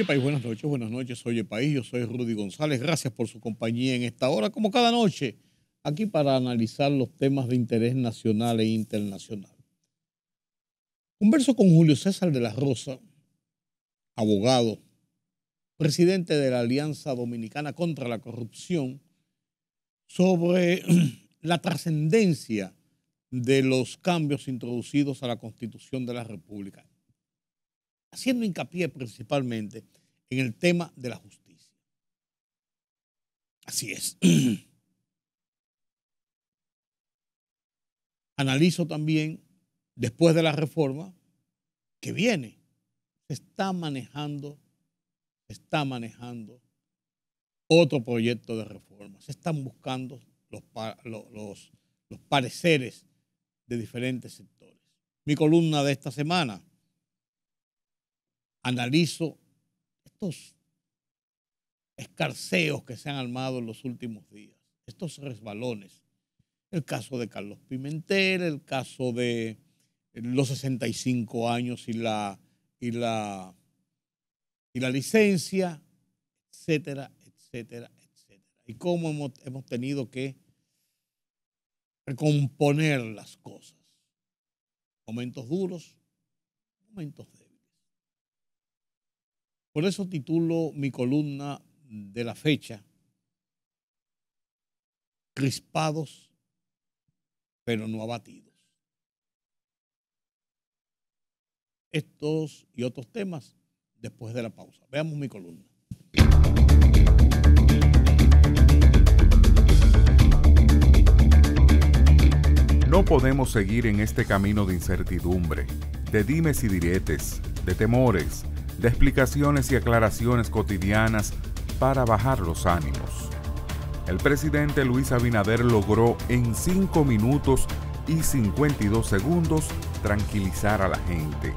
Oye País, buenas noches, Oye País, yo soy Rudy González, gracias por su compañía en esta hora, como cada noche, aquí para analizar los temas de interés nacional e internacional. Converso con Julio César de la Rosa, abogado, presidente de la Alianza Dominicana contra la Corrupción, sobre la trascendencia de los cambios introducidos a la Constitución de la República, haciendo hincapié principalmente en el tema de la justicia. Así es. Analizo también, después de la reforma que viene, se está manejando otro proyecto de reforma. Se están buscando los pareceres de diferentes sectores. Mi columna de esta semana, analizo estos escarceos que se han armado en los últimos días, estos resbalones. El caso de Carlos Pimentel, el caso de los 65 años y la licencia, etcétera, etcétera, etcétera. Y cómo hemos tenido que recomponer las cosas. Momentos duros, momentos débiles. Por eso titulo mi columna de la fecha, Crispados pero no abatidos. Estos y otros temas después de la pausa. Veamos mi columna. No podemos seguir en este camino de incertidumbre, de dimes y diretes, de temores, de explicaciones y aclaraciones cotidianas para bajar los ánimos. El presidente Luis Abinader logró en 5 minutos y 52 segundos tranquilizar a la gente,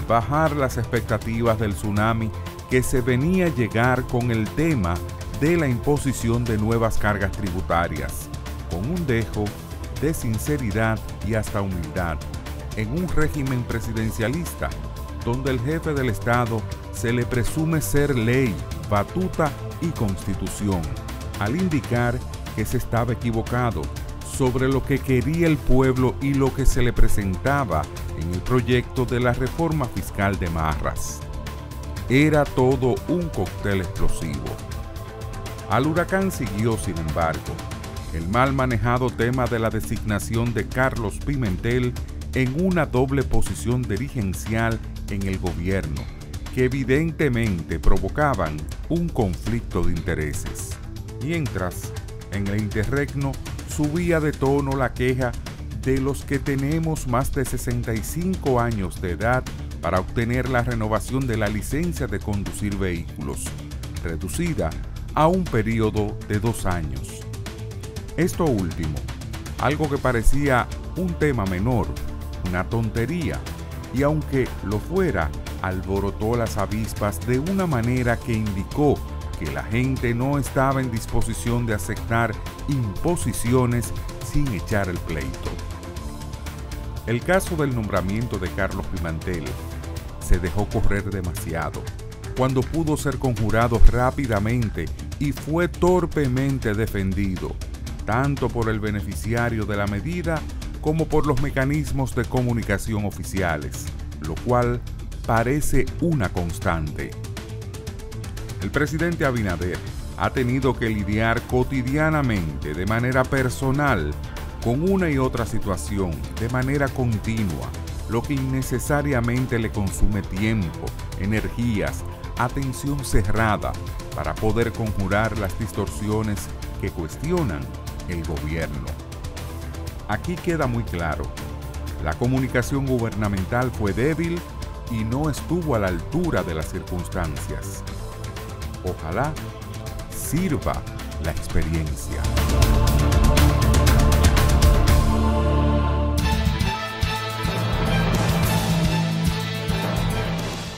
bajar las expectativas del tsunami que se venía a llegar con el tema de la imposición de nuevas cargas tributarias, con un dejo de sinceridad y hasta humildad en un régimen presidencialista donde el jefe del Estado se le presume ser ley, batuta y constitución, al indicar que se estaba equivocado sobre lo que quería el pueblo y lo que se le presentaba en el proyecto de la reforma fiscal de Marras. Era todo un cóctel explosivo. Al huracán siguió, sin embargo, el mal manejado tema de la designación de Carlos Pimentel en una doble posición dirigencial en el gobierno, que evidentemente provocaban un conflicto de intereses. Mientras, en el interregno, subía de tono la queja de los que tenemos más de 65 años de edad para obtener la renovación de la licencia de conducir vehículos, reducida a un periodo de 2 años. Esto último, algo que parecía un tema menor, una tontería, y aunque lo fuera, alborotó las avispas de una manera que indicó que la gente no estaba en disposición de aceptar imposiciones sin echar el pleito. El caso del nombramiento de Carlos Pimentel se dejó correr demasiado, cuando pudo ser conjurado rápidamente y fue torpemente defendido, tanto por el beneficiario de la medida como por los mecanismos de comunicación oficiales, lo cual parece una constante. El presidente Abinader ha tenido que lidiar cotidianamente, de manera personal, con una y otra situación, de manera continua, lo que innecesariamente le consume tiempo, energías, atención cerrada, para poder conjurar las distorsiones que cuestionan el gobierno. Aquí queda muy claro, la comunicación gubernamental fue débil y no estuvo a la altura de las circunstancias. Ojalá sirva la experiencia.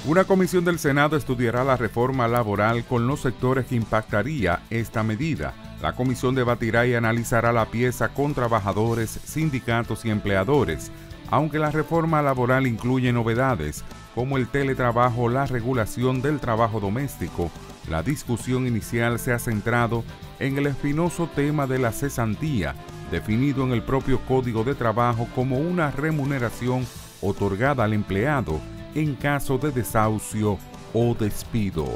Una comisión del Senado estudiará la reforma laboral con los sectores que impactaría esta medida. La comisión debatirá y analizará la pieza con trabajadores, sindicatos y empleadores. Aunque la reforma laboral incluye novedades, como el teletrabajo, la regulación del trabajo doméstico, la discusión inicial se ha centrado en el espinoso tema de la cesantía, definido en el propio Código de Trabajo como una remuneración otorgada al empleado en caso de desahucio o despido.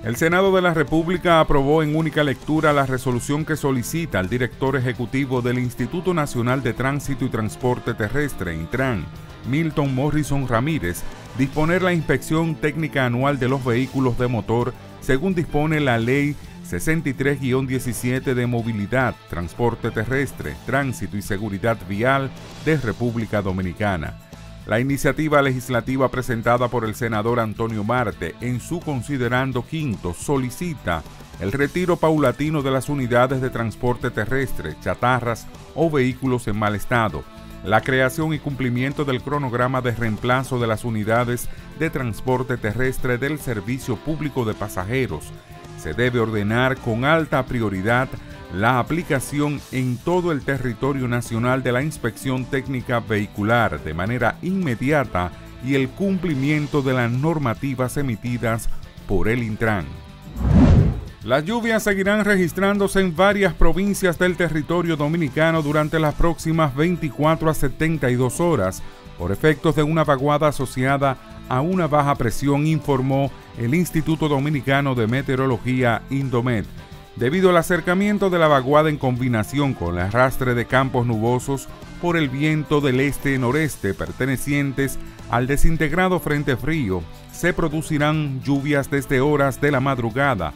El Senado de la República aprobó en única lectura la resolución que solicita al director ejecutivo del Instituto Nacional de Tránsito y Transporte Terrestre, Intran, Milton Morrison Ramírez, disponer la inspección técnica anual de los vehículos de motor según dispone la Ley 63-17 de Movilidad, Transporte Terrestre, Tránsito y Seguridad Vial de República Dominicana. La iniciativa legislativa presentada por el senador Antonio Marte en su considerando quinto solicita el retiro paulatino de las unidades de transporte terrestre, chatarras o vehículos en mal estado, la creación y cumplimiento del cronograma de reemplazo de las unidades de transporte terrestre del servicio público de pasajeros. Se debe ordenar con alta prioridad la aplicación en todo el territorio nacional de la inspección técnica vehicular de manera inmediata y el cumplimiento de las normativas emitidas por el Intran. Las lluvias seguirán registrándose en varias provincias del territorio dominicano durante las próximas 24 a 72 horas por efectos de una vaguada asociada a una baja presión, informó el Instituto Dominicano de Meteorología, Indomet. Debido al acercamiento de la vaguada en combinación con el arrastre de campos nubosos por el viento del este-noreste pertenecientes al desintegrado frente frío, se producirán lluvias desde horas de la madrugada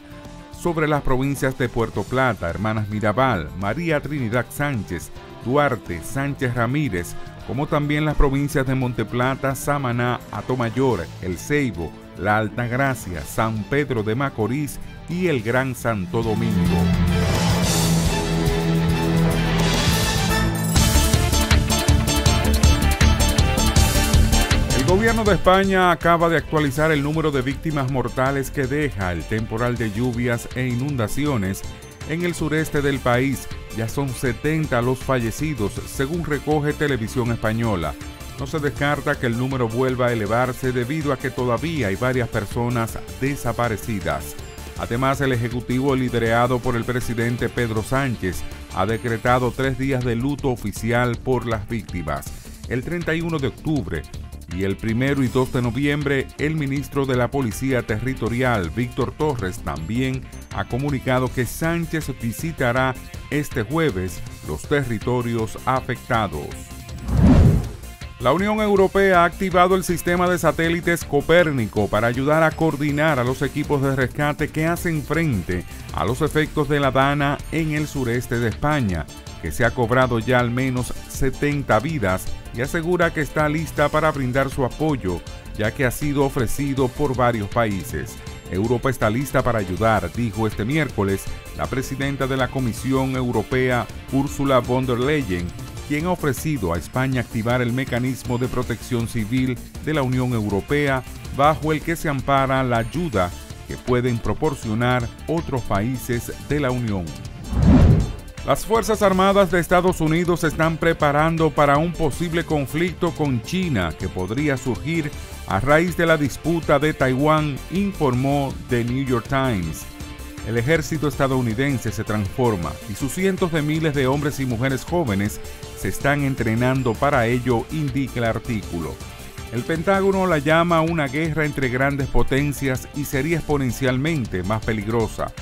sobre las provincias de Puerto Plata, Hermanas Mirabal, María Trinidad Sánchez, Duarte, Sánchez Ramírez, como también las provincias de Monteplata, Samaná, Atomayor, El Ceibo, La Altagracia, San Pedro de Macorís y el Gran Santo Domingo. El gobierno de España acaba de actualizar el número de víctimas mortales que deja el temporal de lluvias e inundaciones en el sureste del país. Ya son 70 los fallecidos, según recoge Televisión Española. No se descarta que el número vuelva a elevarse debido a que todavía hay varias personas desaparecidas. Además, el Ejecutivo, liderado por el presidente Pedro Sánchez, ha decretado 3 días de luto oficial por las víctimas. El 31 de octubre y el 1 y 2 de noviembre, el ministro de la Policía Territorial, Víctor Torres, también ha comunicado que Sánchez visitará este jueves los territorios afectados. La Unión Europea ha activado el sistema de satélites Copérnico para ayudar a coordinar a los equipos de rescate que hacen frente a los efectos de la Dana en el sureste de España, que se ha cobrado ya al menos 70 vidas, y asegura que está lista para brindar su apoyo, ya que ha sido ofrecido por varios países. Europa está lista para ayudar, dijo este miércoles la presidenta de la Comisión Europea, Ursula von der Leyen, quien ha ofrecido a España activar el mecanismo de protección civil de la Unión Europea, bajo el que se ampara la ayuda que pueden proporcionar otros países de la Unión. Las Fuerzas Armadas de Estados Unidos se están preparando para un posible conflicto con China que podría surgir a raíz de la disputa de Taiwán, informó The New York Times. El ejército estadounidense se transforma y sus cientos de miles de hombres y mujeres jóvenes se están entrenando para ello, indica el artículo. El Pentágono la llama una guerra entre grandes potencias y sería exponencialmente más peligrosa.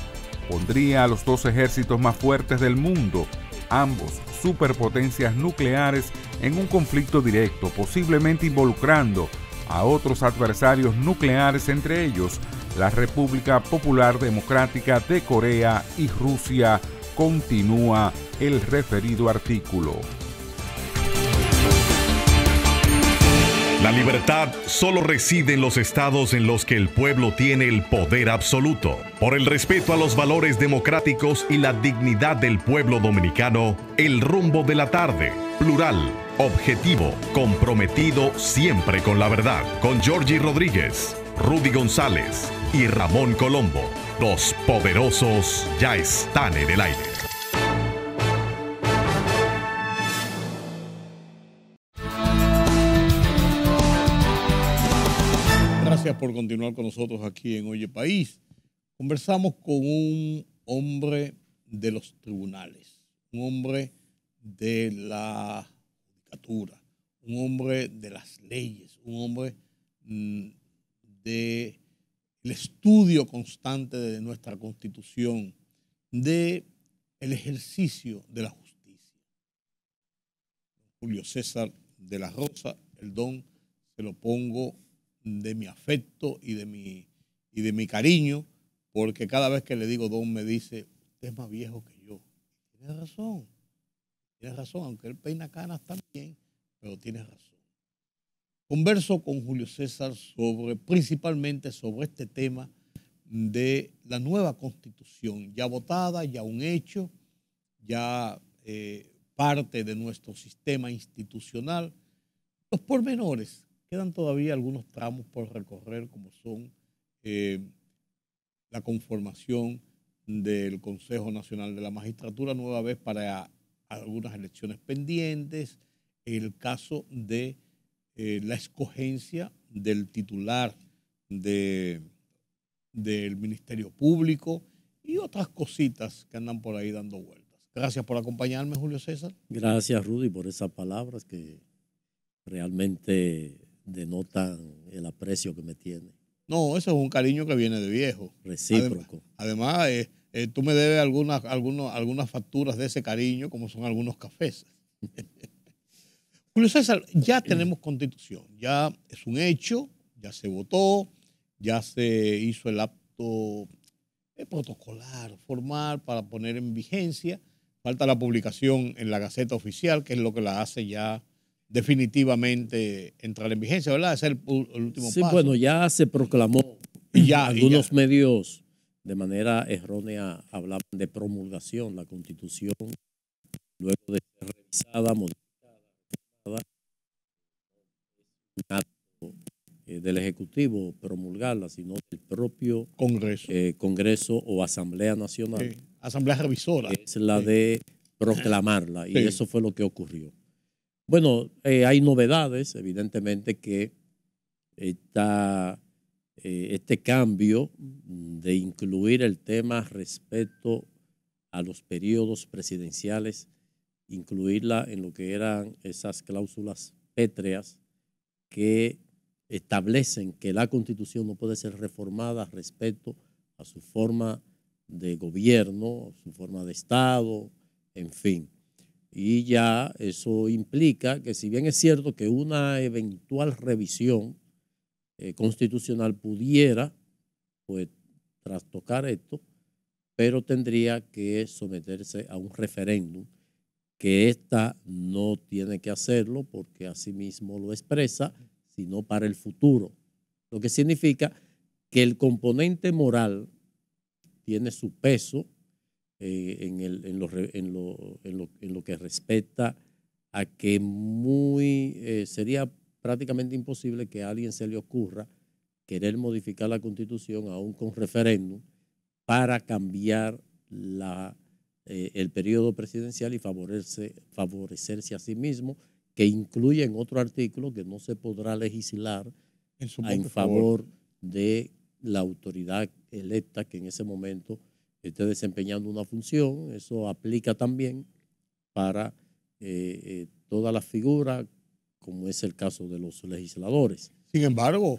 Pondría a los 2 ejércitos más fuertes del mundo, ambos superpotencias nucleares, en un conflicto directo, posiblemente involucrando a otros adversarios nucleares, entre ellos la República Popular Democrática de Corea y Rusia, continúa el referido artículo. La libertad solo reside en los estados en los que el pueblo tiene el poder absoluto. Por el respeto a los valores democráticos y la dignidad del pueblo dominicano, El Rumbo de la Tarde, plural, objetivo, comprometido siempre con la verdad. Con Georgie Rodríguez, Rudy González y Ramón Colombo. Los poderosos ya están en el aire. Gracias por continuar con nosotros aquí en Oye País. Conversamos con un hombre de los tribunales, un hombre de la judicatura, un hombre de las leyes, un hombre del estudio constante de nuestra Constitución, del ejercicio de la justicia. Julio César de la Rosa, el don se lo pongo de mi afecto y de mi cariño, porque cada vez que le digo don me dice, usted es más viejo que yo. Tiene razón, aunque él peina canas también, pero tiene razón. Converso con Julio César principalmente sobre este tema de la nueva Constitución, ya votada, ya un hecho, ya parte de nuestro sistema institucional. Los pormenores, quedan todavía algunos tramos por recorrer, como son la conformación del Consejo Nacional de la Magistratura, nueva vez para algunas elecciones pendientes, el caso de la escogencia del titular del Ministerio Público y otras cositas que andan por ahí dando vueltas. Gracias por acompañarme, Julio César. Gracias, Rudy, por esas palabras que realmente denotan el aprecio que me tiene. No, eso es un cariño que viene de viejo. Recíproco. Además, tú me debes algunas facturas de ese cariño, como son algunos cafés. Julio César, ya tenemos Constitución, ya es un hecho, ya se votó, ya se hizo el acto protocolar, formal, para poner en vigencia. Falta la publicación en la Gaceta Oficial, que es lo que la hace ya definitivamente entrar en vigencia, ¿verdad? Ese es el último paso. Sí, bueno, ya se proclamó. Algunos medios de manera errónea hablaban de promulgación. La Constitución, luego de ser revisada, modificada, un acto del Ejecutivo promulgarla, sino del propio Congreso o Asamblea Nacional. Sí. Asamblea Revisora. Es la de proclamarla, y eso fue lo que ocurrió. Bueno, hay novedades, evidentemente, que este cambio de incluir el tema respecto a los periodos presidenciales, incluirla en lo que eran esas cláusulas pétreas que establecen que la Constitución no puede ser reformada respecto a su forma de gobierno, su forma de Estado, en fin. Y ya eso implica que, si bien es cierto que una eventual revisión constitucional pudiera, pues, trastocar esto, pero tendría que someterse a un referéndum, que esta no tiene que hacerlo porque así mismo lo expresa, sino para el futuro. Lo que significa que el componente moral tiene su peso en lo que respecta a que sería prácticamente imposible que a alguien se le ocurra querer modificar la Constitución aún con referéndum para cambiar el periodo presidencial y favorecerse a sí mismo, que incluye en otro artículo que no se podrá legislar en favor de la autoridad electa que en ese momento esté desempeñando una función. Eso aplica también para todas las figuras, como es el caso de los legisladores. Sin embargo,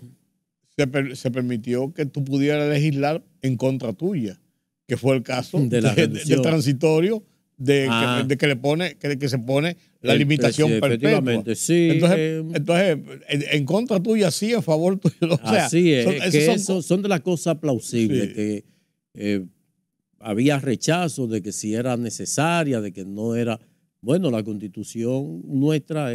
se permitió que tú pudieras legislar en contra tuya, que fue el caso de transitorio, que se pone la limitación perpetua. Sí, entonces, en contra tuya sí, en favor tuyo. O sea, así es, son de las cosas plausibles, sí, que había rechazo de que si era necesaria, de que no era. Bueno, la Constitución nuestra,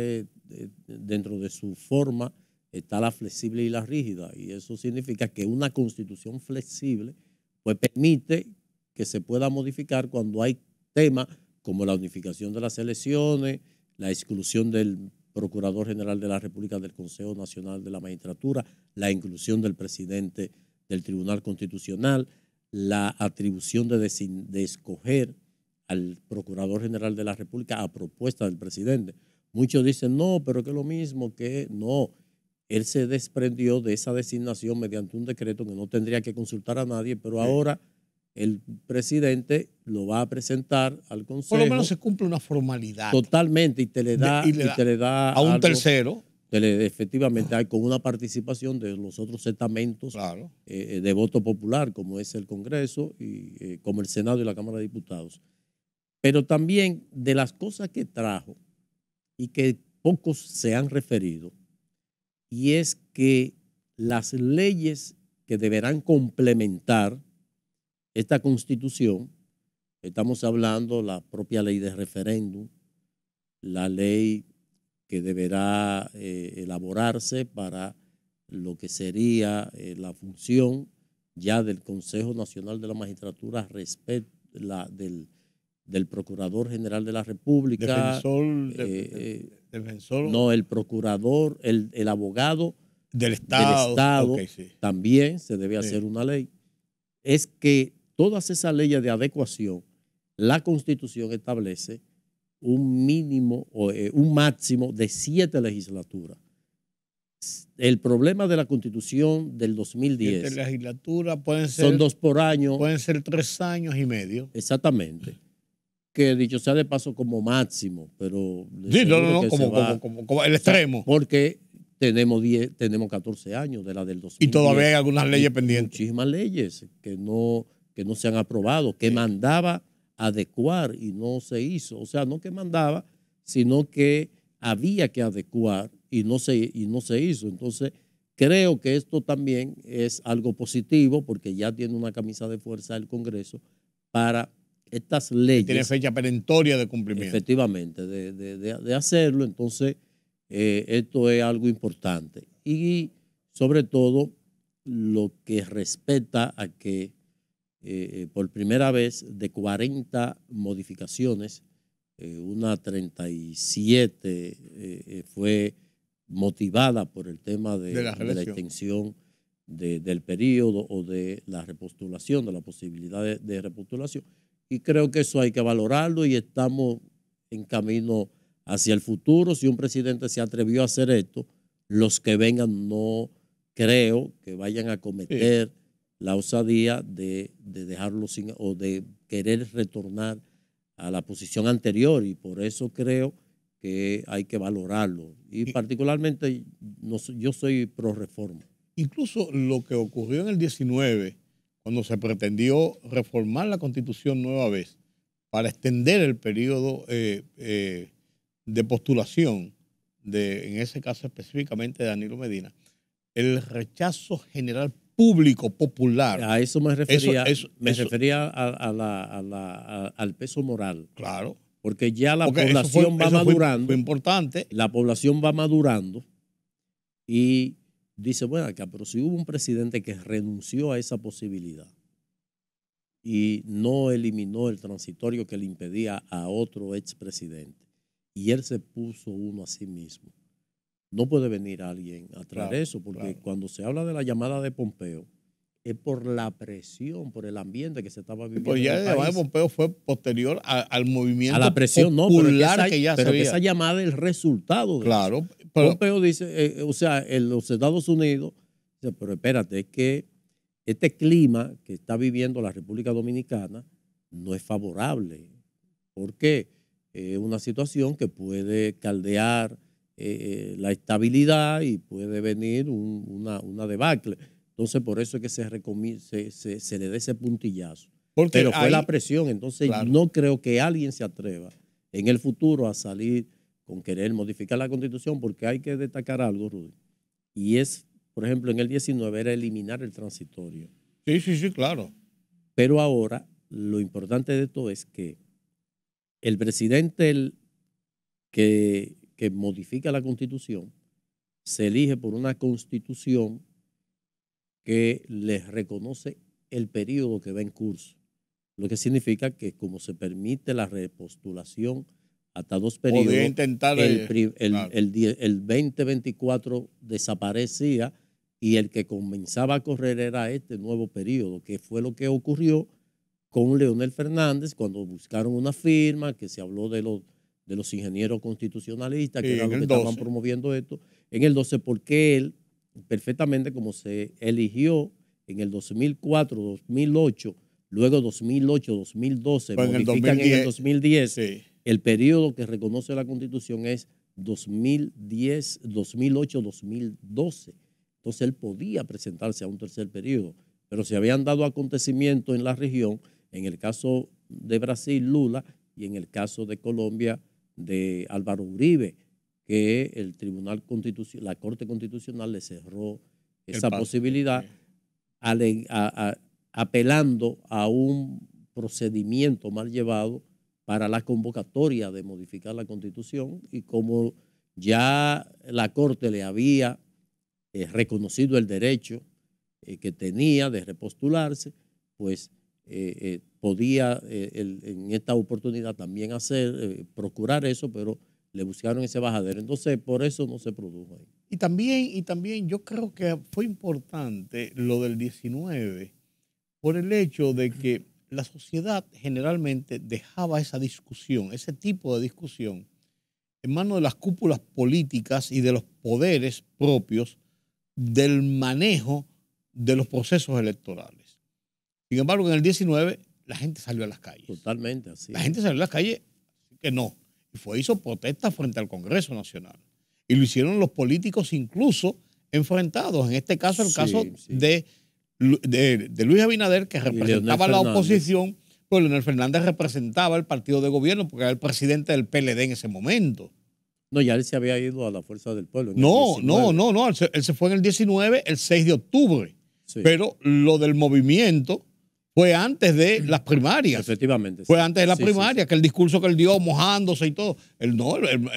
dentro de su forma, está la flexible y la rígida, y eso significa que una Constitución flexible pues permite que se pueda modificar cuando hay temas como la unificación de las elecciones, la exclusión del Procurador General de la República del Consejo Nacional de la Magistratura, la inclusión del presidente del Tribunal Constitucional, la atribución de escoger al Procurador General de la República a propuesta del presidente. Muchos dicen, no, pero que es lo mismo, que no. él se desprendió de esa designación mediante un decreto que no tendría que consultar a nadie, pero ahora el presidente lo va a presentar al Consejo. Por lo menos se cumple una formalidad. Totalmente, y te le da a un algo, tercero. Efectivamente, hay con una participación de los otros estamentos de voto popular, como es el Congreso, y como el Senado y la Cámara de Diputados. Pero también de las cosas que trajo y que pocos se han referido, y es que las leyes que deberán complementar esta Constitución, estamos hablando la propia ley de referéndum, la ley que deberá elaborarse para lo que sería la función ya del Consejo Nacional de la Magistratura respecto del Procurador General de la República. Defensor. No, el procurador, el abogado del Estado. Okay, sí. También se debe hacer una ley. Es que todas esas leyes de adecuación, la Constitución establece un mínimo o un máximo de 7 legislaturas. El problema de la Constitución del 2010. 7 legislaturas pueden ser. Son 2 por año. Pueden ser 3 años y medio. Exactamente. Que dicho sea de paso como máximo, pero. Sí, como el extremo. O sea, porque tenemos 14 años de la del 2010. Y todavía hay algunas leyes pendientes. Muchísimas leyes que no se han aprobado, que mandaba adecuar y no se hizo. O sea, no que mandaba, sino que había que adecuar y no se hizo. Entonces, creo que esto también es algo positivo porque ya tiene una camisa de fuerza el Congreso para estas leyes. Tiene fecha perentoria de cumplimiento. Efectivamente, de hacerlo. Entonces, esto es algo importante. Y sobre todo, lo que respecta a que por primera vez de 40 modificaciones, una 37 fue motivada por el tema de la extensión del periodo o de la repostulación, de la posibilidad de repostulación. Y creo que eso hay que valorarlo y estamos en camino hacia el futuro. Si un presidente se atrevió a hacer esto, los que vengan no creo que vayan a cometer la osadía de dejarlo sin o de querer retornar a la posición anterior, y por eso creo que hay que valorarlo. Y particularmente yo soy pro reforma. Incluso lo que ocurrió en el 19, cuando se pretendió reformar la Constitución nueva vez para extender el periodo de postulación, en ese caso específicamente de Danilo Medina, el rechazo general público, popular. A eso me refería. Me refería al peso moral. Claro. Porque ya la población va madurando. Fue importante. La población va madurando y dice, bueno, acá, pero si hubo un presidente que renunció a esa posibilidad y no eliminó el transitorio que le impedía a otro expresidente, y él se puso uno a sí mismo, no puede venir alguien a traer eso, porque cuando se habla de la llamada de Pompeo, es por la presión, por el ambiente que se estaba viviendo. Pues ya la llamada de Pompeo fue posterior al movimiento a la presión, popular, no, que ya pero se veía. Esa llamada es el resultado de eso. Pompeo dice, o sea, en los Estados Unidos, dice, pero espérate, es que este clima que está viviendo la República Dominicana no es favorable. ¿Por qué? Es una situación que puede caldear la estabilidad y puede venir una debacle. Entonces, por eso es que se le dé ese puntillazo. Pero fue la presión. Entonces, no creo que alguien se atreva en el futuro a salir con querer modificar la Constitución, porque hay que destacar algo, Rudy. Y es, por ejemplo, en el 19 era eliminar el transitorio. Sí, claro. Pero ahora, lo importante de esto es que el presidente que modifica la Constitución se elige por una Constitución que les reconoce el periodo que va en curso, lo que significa que como se permite la repostulación hasta 2 periodos, el 2024 desaparecía y el que comenzaba a correr era este nuevo periodo, que fue lo que ocurrió con Leonel Fernández cuando buscaron una firma, que se habló de los ingenieros constitucionalistas, que eran los que estaban promoviendo esto, en el 12 porque él, perfectamente como se eligió en el 2004, 2008, luego 2008, 2012, Pues modifican en el 2010, sí. el periodo que reconoce la Constitución es 2010, 2008, 2012. Entonces él podía presentarse a un tercer periodo, pero se habían dado acontecimientos en la región, en el caso de Brasil, Lula, y en el caso de Colombia, de Álvaro Uribe, que el Tribunal Constitucional, la Corte Constitucional le cerró esa posibilidad, apelando a un procedimiento mal llevado para la convocatoria de modificar la Constitución, y como ya la Corte le había reconocido el derecho que tenía de repostularse, pues podía en esta oportunidad también procurar eso, pero le buscaron ese bajadero. Entonces, por eso no se produjo ahí. Y también yo creo que fue importante lo del 19 por el hecho de que la sociedad generalmente dejaba esa discusión, ese tipo de discusión, en manos de las cúpulas políticas y de los poderes propios del manejo de los procesos electorales. Sin embargo, en el 19 la gente salió a las calles. Totalmente así. La gente salió a las calles, que no. Y hizo protestas frente al Congreso Nacional. Y lo hicieron los políticos incluso enfrentados. En este caso, el caso de Luis Abinader, que representaba la oposición, pues Leonel Fernández representaba el partido de gobierno porque era el presidente del PLD en ese momento. No, ya él se había ido a la Fuerza del Pueblo. No. Él se fue en el 19, el 6 de octubre. Sí. Pero lo del movimiento fue antes de las primarias. Efectivamente. Fue antes de las primarias, que el discurso que él dio mojándose y todo. Él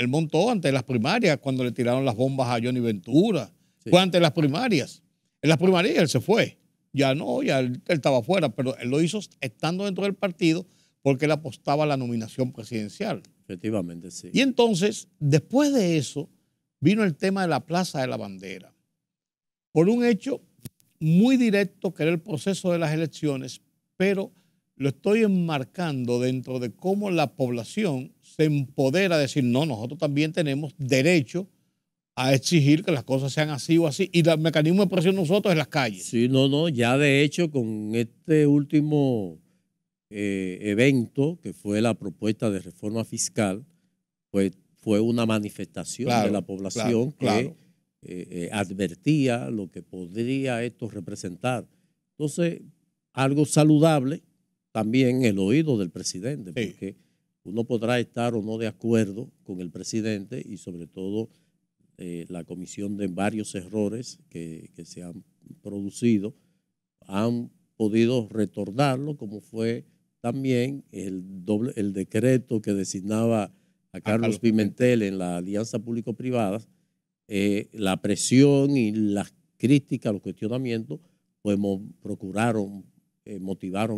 montó antes de las primarias cuando le tiraron las bombas a Johnny Ventura. Sí. Fue antes de las primarias. En las primarias él se fue. Ya no, ya él estaba fuera, pero él lo hizo estando dentro del partido porque él apostaba a la nominación presidencial. Efectivamente, sí. Y entonces, después de eso, vino el tema de la Plaza de la Bandera. Por un hecho muy directo, que era el proceso de las elecciones, pero lo estoy enmarcando dentro de cómo la población se empodera a decir, no, nosotros también tenemos derecho a exigir que las cosas sean así o así, y el mecanismo de presión nosotros en las calles. Sí, ya de hecho con este último evento, que fue la propuesta de reforma fiscal, pues fue una manifestación de la población que advertía lo que podría esto representar. Entonces, algo saludable también el oído del presidente, porque uno podrá estar o no de acuerdo con el presidente y sobre todo la comisión de varios errores que se han producido, han podido retornarlo, como fue también el decreto que designaba a Carlos Pimentel en la alianza público-privada. La presión y las críticas, los cuestionamientos, pues motivaron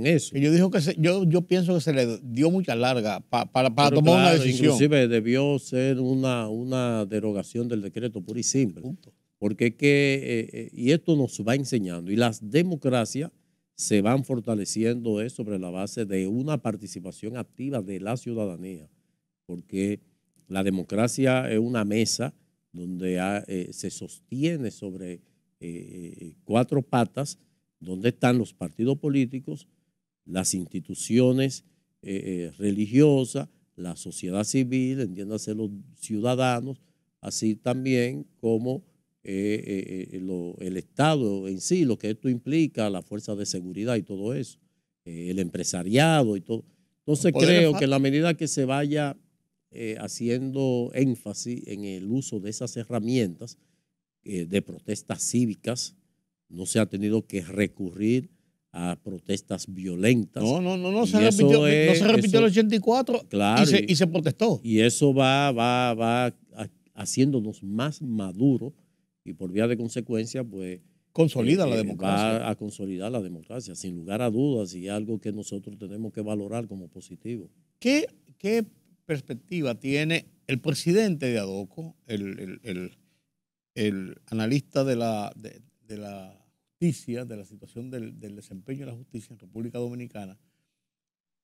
eso. Yo pienso que se le dio mucha larga para tomar una decisión. Inclusive debió ser una derogación del decreto pura y simple. Porque y esto nos va enseñando, y las democracias se van fortaleciendo sobre la base de una participación activa de la ciudadanía, porque la democracia es una mesa donde se sostiene sobre 4 patas, donde están los partidos políticos, las instituciones religiosas, la sociedad civil, entiéndase los ciudadanos, así también como el Estado en sí, lo que esto implica, la fuerza de seguridad y todo eso, el empresariado y todo. Entonces creo que en la medida que se vaya haciendo énfasis en el uso de esas herramientas de protestas cívicas, no se ha tenido que recurrir a protestas violentas. No se repitió el 84, claro, y se protestó. Y eso va haciéndonos más maduros y por vía de consecuencia, pues consolida la democracia. Va a consolidar la democracia, sin lugar a dudas, y algo que nosotros tenemos que valorar como positivo. ¿Qué perspectiva tiene el presidente de ADOCO, el analista de la justicia, de la situación del desempeño de la justicia en República Dominicana,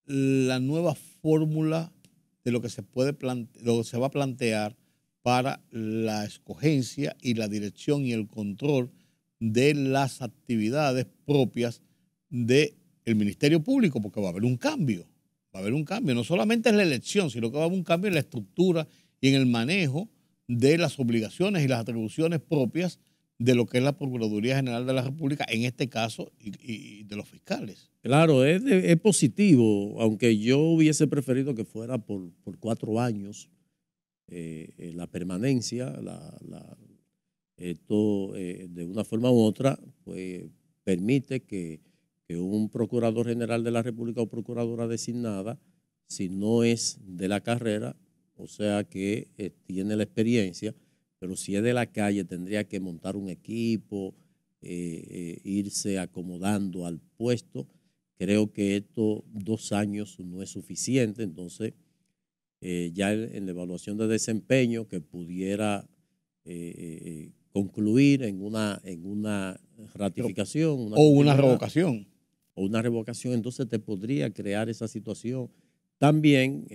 la nueva fórmula de lo que se va a plantear para la escogencia y la dirección y el control de las actividades propias del Ministerio Público, porque va a haber un cambio. Va a haber un cambio. No solamente en la elección, sino que va a haber un cambio en la estructura y en el manejo de las obligaciones y las atribuciones propias de lo que es la Procuraduría General de la República, en este caso, y de los fiscales. Claro, es positivo, aunque yo hubiese preferido que fuera por 4 años la permanencia, esto de una forma u otra, pues permite que un procurador general de la República o procuradora designada, si no es de la carrera, o sea que tiene la experiencia, pero si es de la calle tendría que montar un equipo, irse acomodando al puesto. Creo que estos 2 años no es suficiente, entonces ya en la evaluación de desempeño que pudiera concluir en una ratificación. O una revocación. O una revocación, entonces te podría crear esa situación. También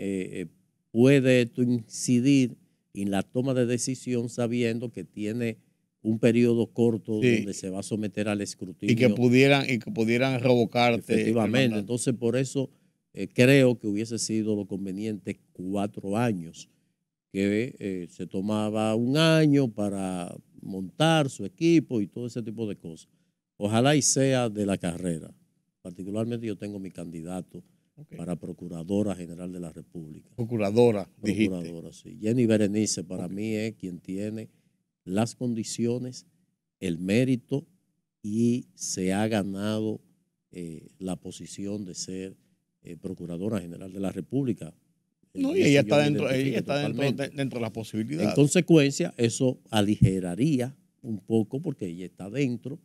puede esto incidir en la toma de decisión sabiendo que tiene un periodo corto donde se va a someter al escrutinio. Y que pudieran revocarte. Efectivamente. Entonces, por eso creo que hubiese sido lo conveniente 4 años, que se tomaba 1 año para montar su equipo y todo ese tipo de cosas. Ojalá y sea de la carrera. Particularmente yo tengo mi candidato para Procuradora General de la República. Procuradora, sí. Jenny Berenice para mí es quien tiene las condiciones, el mérito y se ha ganado la posición de ser Procuradora General de la República. No, y ella está dentro de las posibilidades. En consecuencia, eso aligeraría un poco porque ella está dentro,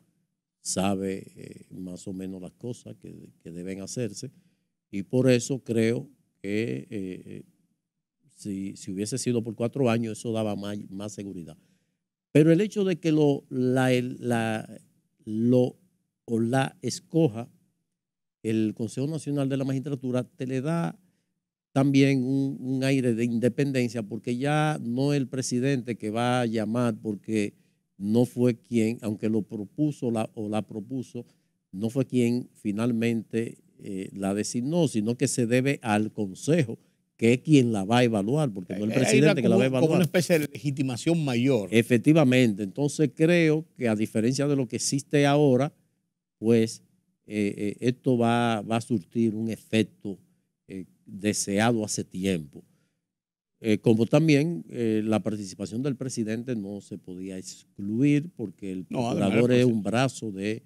sabe más o menos las cosas que deben hacerse, y por eso creo que si hubiese sido por 4 años, eso daba más seguridad. Pero el hecho de que la escoja el Consejo Nacional de la Magistratura te le da también un aire de independencia, porque ya no el presidente que va a llamar, porque no fue quien, aunque lo propuso o la propuso, no fue quien finalmente la designó, sino que se debe al Consejo, que es quien la va a evaluar, porque no el presidente que la va a evaluar. Como una especie de legitimación mayor. Efectivamente. Entonces creo que a diferencia de lo que existe ahora, pues esto va a surtir un efecto deseado hace tiempo. Como también la participación del presidente no se podía excluir porque el procurador es un brazo del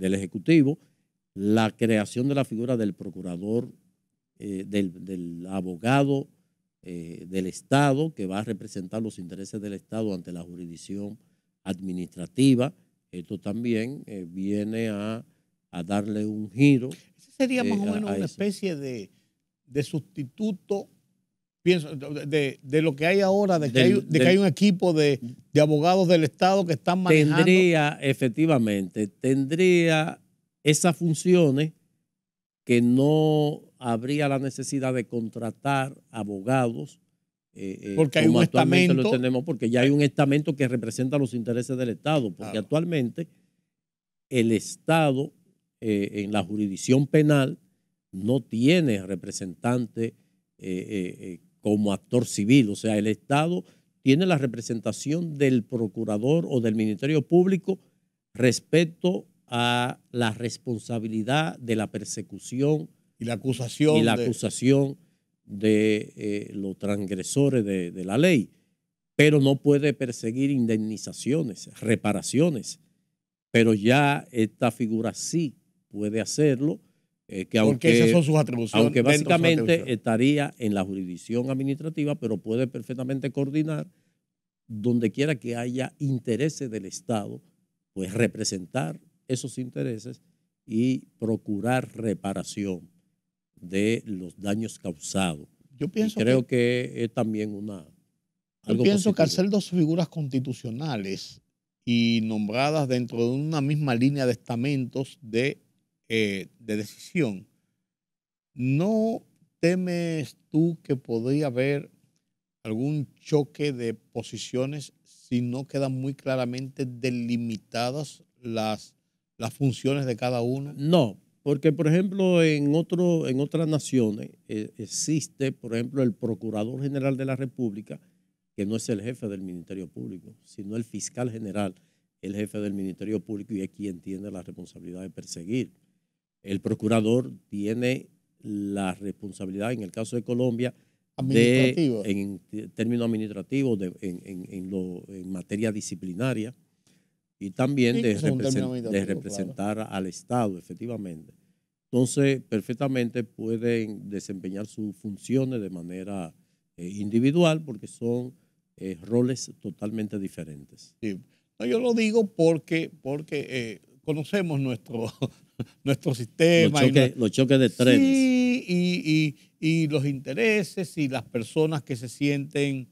Ejecutivo. La creación de la figura del procurador, del abogado del Estado que va a representar los intereses del Estado ante la jurisdicción administrativa. Esto también viene a darle un giro. Ese sería más o menos una especie de sustituto, pienso, de lo que hay ahora, que hay un equipo de abogados del Estado que están manejando. Efectivamente, tendría esas funciones que no habría la necesidad de contratar abogados. Porque hay un estamento. Lo tenemos, porque ya hay un estamento que representa los intereses del Estado, porque actualmente el Estado en la jurisdicción penal no tiene representante como actor civil, o sea, el Estado tiene la representación del procurador o del Ministerio Público respecto a la responsabilidad de la persecución y la acusación de los transgresores de la ley, pero no puede perseguir indemnizaciones, reparaciones, pero ya esta figura sí puede hacerlo, porque esas son sus atribuciones. Aunque básicamente estaría en la jurisdicción administrativa, pero puede perfectamente coordinar donde quiera que haya intereses del Estado, pues representar esos intereses y procurar reparación de los daños causados. Yo pienso creo que es también algo pienso positivo. Que al ser 2 figuras constitucionales y nombradas dentro de una misma línea de estamentos de decisión, ¿no temes tú que podría haber algún choque de posiciones si no quedan muy claramente delimitadas las funciones de cada uno? No, porque por ejemplo en otras naciones existe, por ejemplo, el Procurador General de la República, que no es el jefe del Ministerio Público, sino el fiscal general, el jefe del Ministerio Público, y es quien tiene la responsabilidad de perseguir. El procurador tiene la responsabilidad, en el caso de Colombia, en términos administrativos, en materia disciplinaria, y también de representar al Estado, efectivamente. Entonces, perfectamente pueden desempeñar sus funciones de manera individual, porque son roles totalmente diferentes. Sí. No, yo lo digo porque conocemos nuestro sistema. Los choques de trenes. Sí, y los intereses y las personas que se sienten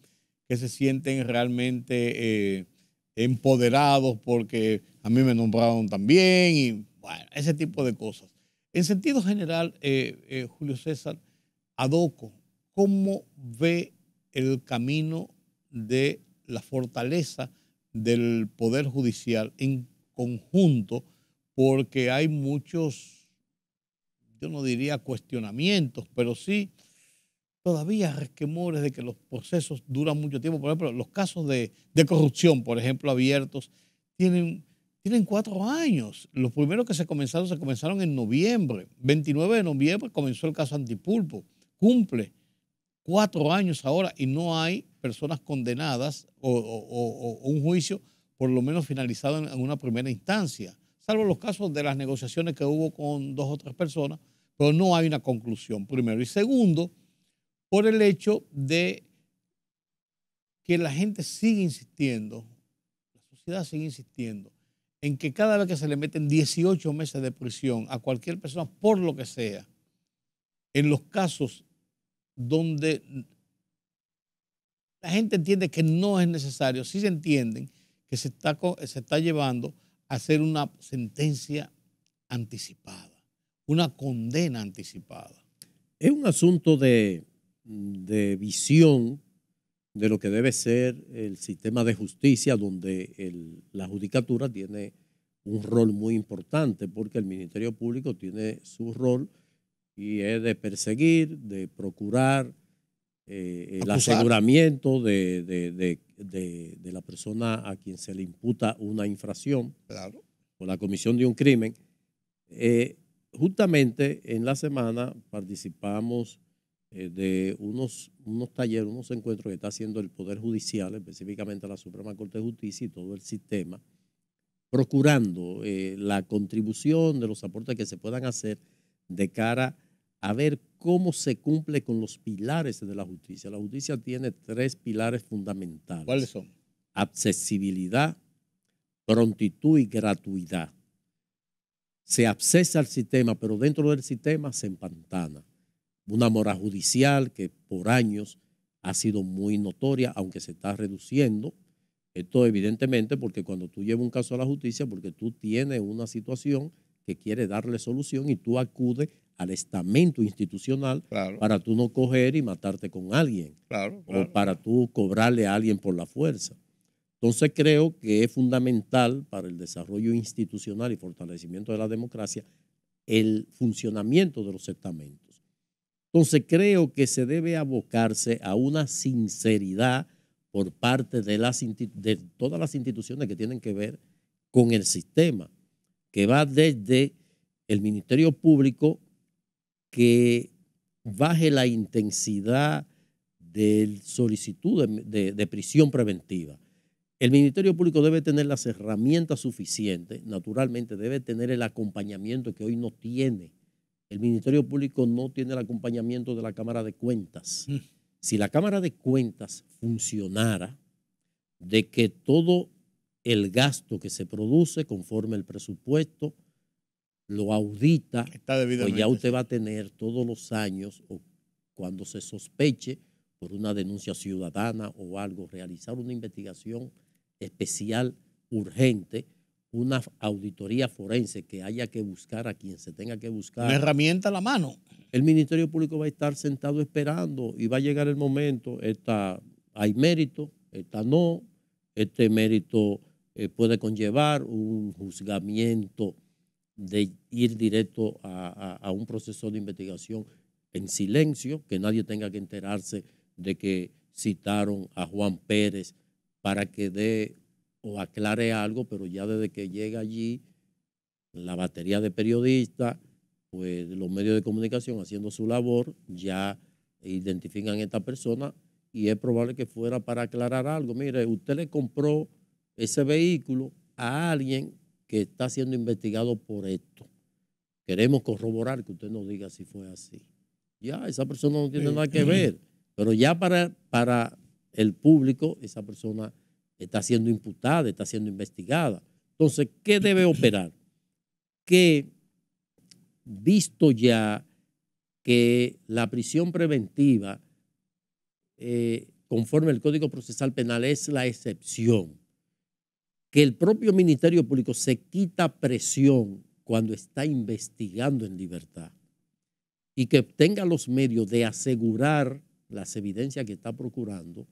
realmente empoderados porque a mí me nombraron también, y bueno, ese tipo de cosas. En sentido general, Julio César Adoco, ¿cómo ve el camino de la fortaleza del Poder Judicial en conjunto? Porque hay muchos, yo no diría cuestionamientos, pero sí todavía resquemores de que los procesos duran mucho tiempo. Por ejemplo, los casos de corrupción, por ejemplo, abiertos, tienen 4 años. Los primeros que se comenzaron en noviembre. 29 de noviembre comenzó el caso Antipulpo. Cumple 4 años ahora y no hay personas condenadas o un juicio por lo menos finalizado en una primera instancia, salvo los casos de las negociaciones que hubo con 2 o 3 personas, pero no hay una conclusión, primero. Y segundo, por el hecho de que la gente sigue insistiendo, la sociedad sigue insistiendo en que cada vez que se le meten 18 meses de prisión a cualquier persona, por lo que sea, en los casos donde la gente entiende que no es necesario, sí se entienden que se está llevando a hacer una sentencia anticipada, una condena anticipada. Es un asunto de visión de lo que debe ser el sistema de justicia, donde la judicatura tiene un rol muy importante, porque el Ministerio Público tiene su rol y es de perseguir, de procurar el aseguramiento de la persona a quien se le imputa una infracción, claro, o la comisión de un crimen. Justamente en la semana participamos de unos talleres, unos encuentros que está haciendo el Poder Judicial, específicamente la Suprema Corte de Justicia y todo el sistema, procurando la contribución de los aportes que se puedan hacer de cara a ver cómo se cumple con los pilares de la justicia. La justicia tiene 3 pilares fundamentales. ¿Cuáles son? Accesibilidad, prontitud y gratuidad. Se accesa al sistema, pero dentro del sistema se empantana. Una mora judicial que por años ha sido muy notoria, aunque se está reduciendo. Esto evidentemente porque cuando tú llevas un caso a la justicia, porque tú tienes una situación que quiere darle solución y tú acudes al estamento institucional, claro, para tú no coger y matarte con alguien, claro, o para tú cobrarle a alguien por la fuerza. Entonces creo que es fundamental para el desarrollo institucional y fortalecimiento de la democracia el funcionamiento de los estamentos. Entonces creo que se debe abocarse a una sinceridad por parte de todas las instituciones que tienen que ver con el sistema, que va desde el Ministerio Público, que baje la intensidad de solicitud de prisión preventiva. El Ministerio Público debe tener las herramientas suficientes, naturalmente debe tener el acompañamiento que hoy no tiene. El Ministerio Público no tiene el acompañamiento de la Cámara de Cuentas. Si la Cámara de Cuentas funcionara, de que todo el gasto que se produce conforme el presupuesto lo audita, pues ya usted va a tener todos los años, o cuando se sospeche por una denuncia ciudadana o algo, realizar una investigación especial urgente, una auditoría forense que haya que buscar a quien se tenga que buscar. Una herramienta a la mano. El Ministerio Público va a estar sentado esperando y va a llegar el momento, esta hay mérito, esta no, este mérito puede conllevar un juzgamiento de ir directo a un proceso de investigación en silencio, que nadie tenga que enterarse de que citaron a Juan Pérez para que dé o aclare algo, pero ya desde que llega allí la batería de periodistas, pues los medios de comunicación haciendo su labor, ya identifican a esta persona y es probable que fuera para aclarar algo. Mire, usted le compró ese vehículo a alguien que está siendo investigado por esto. Queremos corroborar que usted nos diga si fue así. Ya, esa persona no tiene nada que ver, pero ya para el público, esa persona está siendo imputada, está siendo investigada. Entonces, ¿qué debe operar? Que, visto ya que la prisión preventiva, conforme el Código Procesal Penal, es la excepción, que el propio Ministerio Público se quita presión cuando está investigando en libertad y que tenga los medios de asegurar las evidencias que está procurando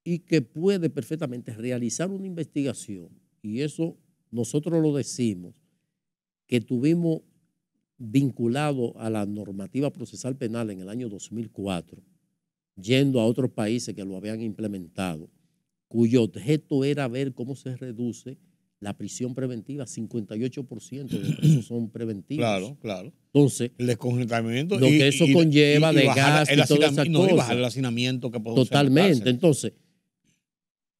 y que puede perfectamente realizar una investigación. Y eso nosotros lo decimos, que tuvimos vinculado a la normativa procesal penal en el año 2004, yendo a otros países que lo habían implementado, cuyo objeto era ver cómo se reduce la prisión preventiva. 58% de presos son preventivos. Claro, claro. Entonces, el descongestionamiento lo que eso conlleva de gasto y todas esas cosas. Y bajar el hacinamiento que puede totalmente. Entonces,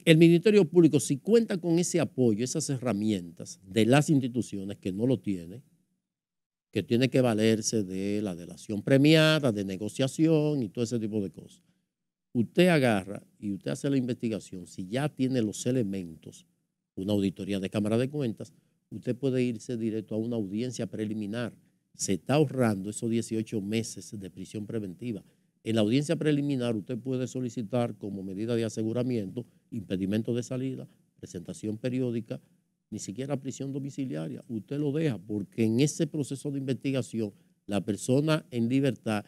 el Ministerio Público, si cuenta con ese apoyo, esas herramientas de las instituciones, que no lo tiene, que tiene que valerse de la delación premiada, de negociación y todo ese tipo de cosas. Usted agarra y usted hace la investigación, si ya tiene los elementos, una auditoría de Cámara de Cuentas, usted puede irse directo a una audiencia preliminar. Se está ahorrando esos 18 meses de prisión preventiva. En la audiencia preliminar usted puede solicitar como medida de aseguramiento, impedimento de salida, presentación periódica, ni siquiera prisión domiciliaria. Usted lo deja porque en ese proceso de investigación la persona en libertad,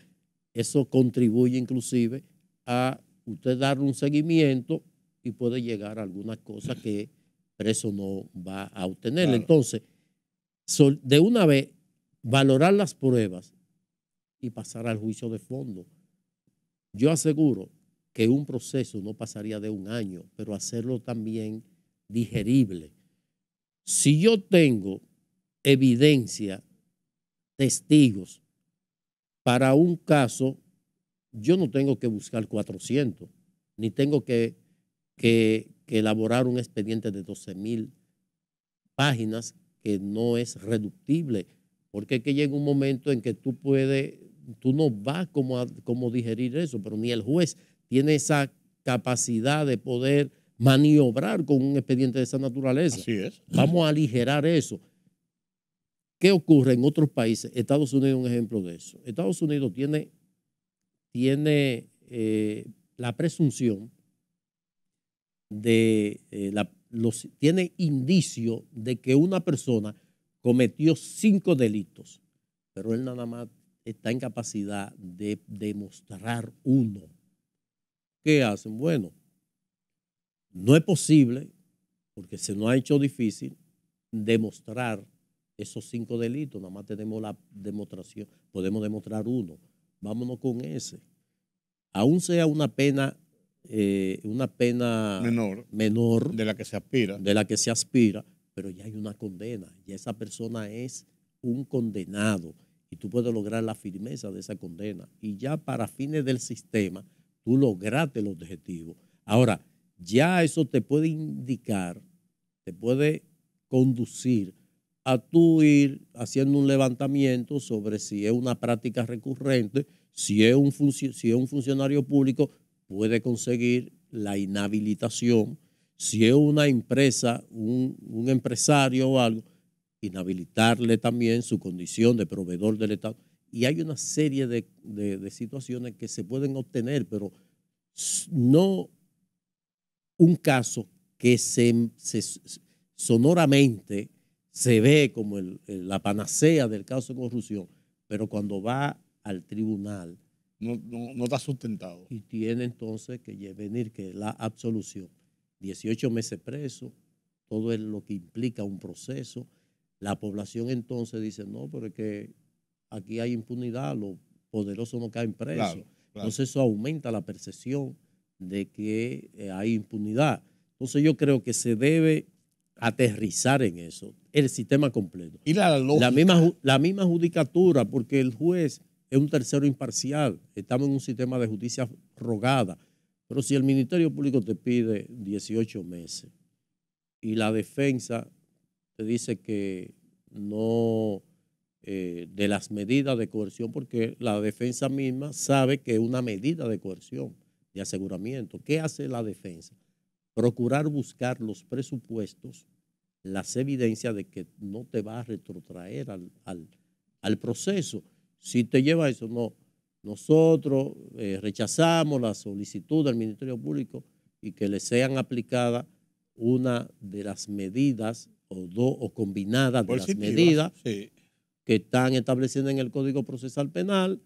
eso contribuye inclusive a usted darle un seguimiento y puede llegar a algunas cosas que preso no va a obtener. Claro. Entonces, de una vez, valorar las pruebas y pasar al juicio de fondo. Yo aseguro que un proceso no pasaría de un año, pero hacerlo también digerible. Si yo tengo evidencia, testigos para un caso, yo no tengo que buscar 400, ni tengo que elaborar un expediente de 12,000 páginas que no es reductible, porque es que llega un momento en que tú no vas como digerir eso, pero ni el juez tiene esa capacidad de poder maniobrar con un expediente de esa naturaleza. Así es. Vamos a aligerar eso. ¿Qué ocurre en otros países? Estados Unidos es un ejemplo de eso. Estados Unidos tiene la presunción tiene indicio de que una persona cometió 5 delitos, pero él nada más está en capacidad de demostrar uno. ¿Qué hacen? Bueno, no es posible, porque se nos ha hecho difícil, demostrar esos 5 delitos. Nada más tenemos la demostración, podemos demostrar uno. Vámonos con ese. Aún sea una pena menor de la que se aspira, pero ya hay una condena, ya esa persona es un condenado y tú puedes lograr la firmeza de esa condena y ya para fines del sistema tú lograste el objetivo. Ahora, ya eso te puede indicar, te puede conducir a tú ir haciendo un levantamiento sobre si es una práctica recurrente, si es un funcionario público, puede conseguir la inhabilitación. Si es una empresa, un empresario o algo, inhabilitarle también su condición de proveedor del Estado. Y hay una serie de situaciones que se pueden obtener, pero no un caso que sonoramente se ve como la panacea del caso de corrupción, pero cuando va al tribunal no está sustentado. Y tiene entonces que venir que la absolución, 18 meses preso, todo es lo que implica un proceso. La población entonces dice, no, pero es que aquí hay impunidad, los poderosos no caen presos. Claro. Entonces eso aumenta la percepción de que hay impunidad. Entonces yo creo que se debe aterrizar en eso, el sistema completo. Y la misma judicatura, porque el juez es un tercero imparcial. Estamos en un sistema de justicia rogada. Pero si el Ministerio Público te pide 18 meses y la defensa te dice que no, de las medidas de coerción, porque la defensa misma sabe que es una medida de coerción, de aseguramiento. ¿Qué hace la defensa? Procurar buscar los presupuestos, las evidencias de que no te va a retrotraer al proceso. Si te lleva eso, no. Nosotros rechazamos la solicitud del Ministerio Público y que le sean aplicadas una de las medidas o combinadas de las medidas que están establecidas en el Código Procesal Penal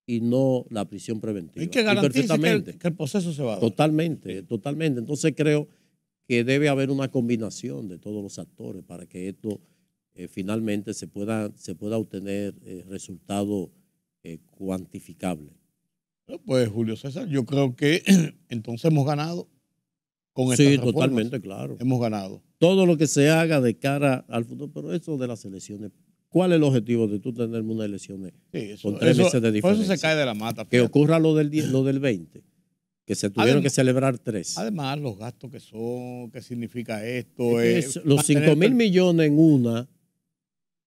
y no la prisión preventiva. Y que garantice que el proceso se va a dar. Totalmente. Entonces creo que debe haber una combinación de todos los actores para que esto finalmente se pueda obtener resultados cuantificables. Pues Julio César, yo creo que entonces hemos ganado con estas Sí, reformas. totalmente, claro. Hemos ganado. Todo lo que se haga de cara al futuro, pero eso de las elecciones, ¿cuál es el objetivo de tú tener unas elecciones con 3 meses de diferencia? Por eso se cae de la mata. Que ocurra lo del 20, que se tuvieron que celebrar 3. Además, los gastos que significa esto. Los 5,000 millones en una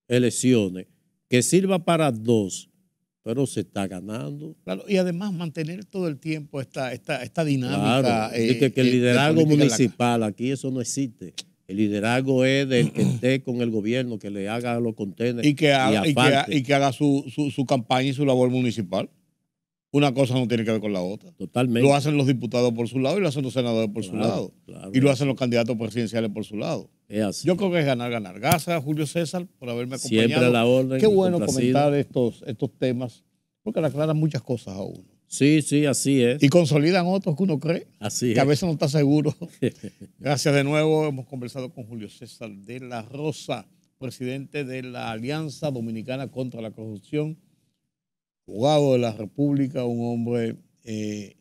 elecciones, que sirva para 2, pero se está ganando. Claro, y además mantener todo el tiempo esta dinámica. Claro, que el liderazgo municipal, aquí eso no existe. El liderazgo es del que esté con el gobierno, que le haga los contenedores. Y que haga su campaña y su labor municipal. Una cosa no tiene que ver con la otra. Totalmente. Lo hacen los diputados por su lado y lo hacen los senadores por su lado. Claro, y lo hacen los candidatos presidenciales por su lado. Es así. Yo creo que es ganar. Gracias, Julio César, por haberme acompañado. Siempre a la orden. Qué bueno comentar estos temas, porque le aclaran muchas cosas a uno. Sí, así es. Y consolidan otros que uno cree, así que a veces no está seguro. Gracias de nuevo. Hemos conversado con Julio César de la Rosa, presidente de la Alianza Dominicana contra la Corrupción, abogado de la República, un hombre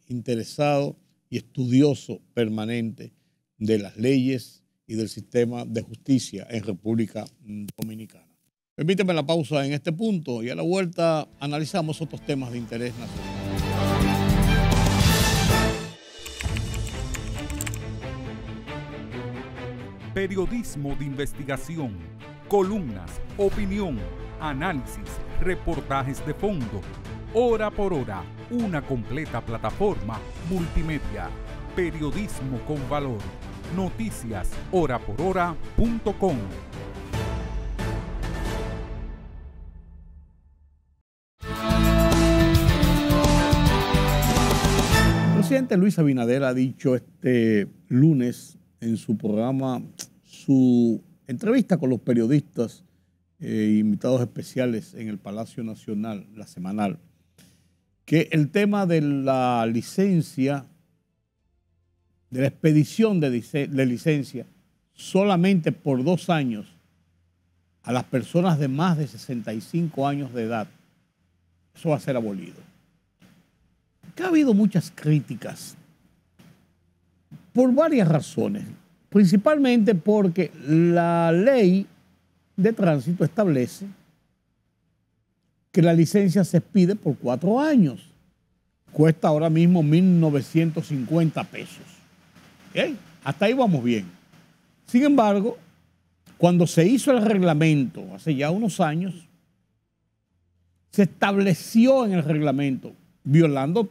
interesado y estudioso permanente de las leyes y del sistema de justicia en República Dominicana. Permíteme la pausa en este punto y a la vuelta analizamos otros temas de interés nacional. Periodismo de investigación, columnas, opinión, análisis, reportajes de fondo. Hora por hora, una completa plataforma multimedia. Periodismo con valor. Noticias horaporhora.com. El presidente Luis Abinader ha dicho este lunes en su programa, su entrevista con los periodistas invitados especiales en el Palacio Nacional, la semanal, que el tema de la licencia, de la expedición de licencia solamente por 2 años a las personas de más de 65 años de edad, eso va a ser abolido. Que ha habido muchas críticas por varias razones, principalmente porque la ley de tránsito establece que la licencia se expide por 4 años. Cuesta ahora mismo 1.950 pesos. ¿Okay? Hasta ahí vamos bien. Sin embargo, cuando se hizo el reglamento, hace ya unos años, se estableció en el reglamento, violando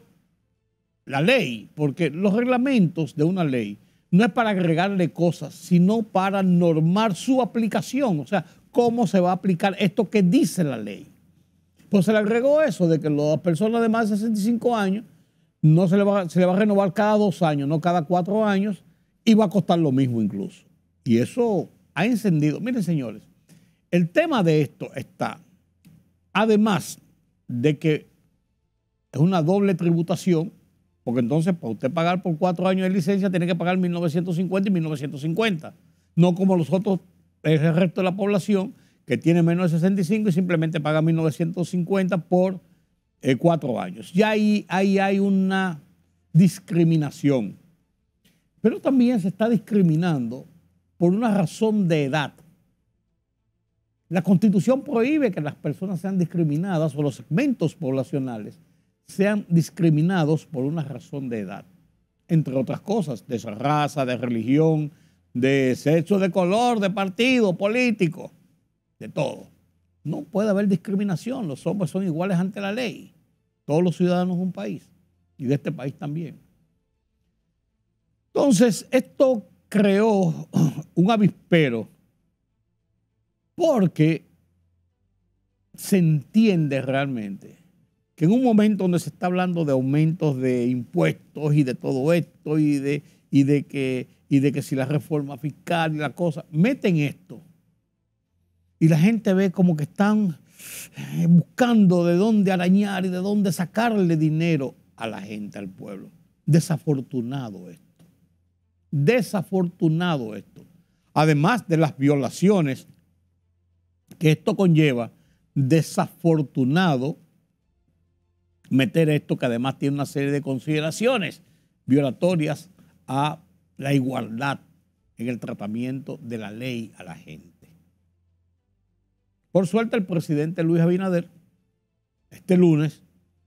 la ley, porque los reglamentos de una ley no es para agregarle cosas, sino para normar su aplicación, o sea, cómo se va a aplicar esto que dice la ley. Pues se le agregó eso de que las personas de más de 65 años no se le va a renovar cada 2 años, no cada 4 años, y va a costar lo mismo incluso. Y eso ha encendido. Miren, señores, el tema de esto está, además de que es una doble tributación, porque entonces para usted pagar por 4 años de licencia tiene que pagar 1.950 y 1.950. No como los otros, el resto de la población que tiene menos de 65 y simplemente paga 1.950 por 4 años. Ya ahí hay una discriminación. Pero también se está discriminando por una razón de edad. La Constitución prohíbe que las personas sean discriminadas o los segmentos poblacionales sean discriminados por una razón de edad, entre otras cosas, de raza, de religión, de sexo, de color, de partido político, de todo. No puede haber discriminación, los hombres son iguales ante la ley, todos los ciudadanos de un país y de este país también. Entonces, esto creó un avispero porque se entiende realmente que en un momento donde se está hablando de aumentos de impuestos y de todo esto y de que si la reforma fiscal y la cosa, meten esto y la gente ve como que están buscando de dónde arañar y de dónde sacarle dinero a la gente, al pueblo. Desafortunado esto. Desafortunado esto. Además de las violaciones que esto conlleva, desafortunado meter esto que además tiene una serie de consideraciones violatorias a la igualdad en el tratamiento de la ley a la gente. Por suerte el presidente Luis Abinader este lunes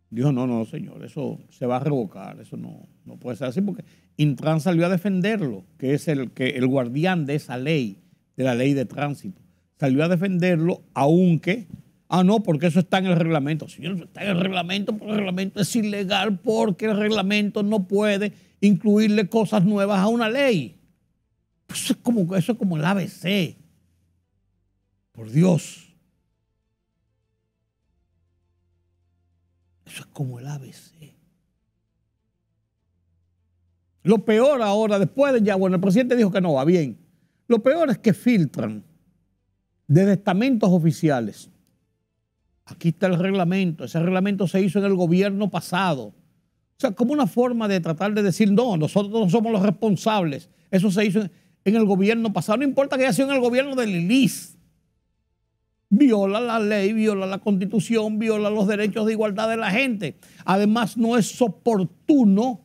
dijo no señor, eso se va a revocar, eso no puede ser así porque Intran salió a defenderlo, que es el guardián de esa ley, de la ley de tránsito. Salió a defenderlo aunque no, porque eso está en el reglamento. Señor, eso está en el reglamento, pero el reglamento es ilegal porque el reglamento no puede incluirle cosas nuevas a una ley. Pues eso es como el ABC. Por Dios. Eso es como el ABC. Lo peor ahora, después de ya, bueno, el presidente dijo que no va bien. Lo peor es que filtran de estamentos oficiales. Aquí está el reglamento. Ese reglamento se hizo en el gobierno pasado. O sea, como una forma de tratar de decir, no, nosotros no somos los responsables. Eso se hizo en el gobierno pasado. No importa que haya sido en el gobierno de Lilis. Viola la ley, viola la Constitución, viola los derechos de igualdad de la gente. Además, no es oportuno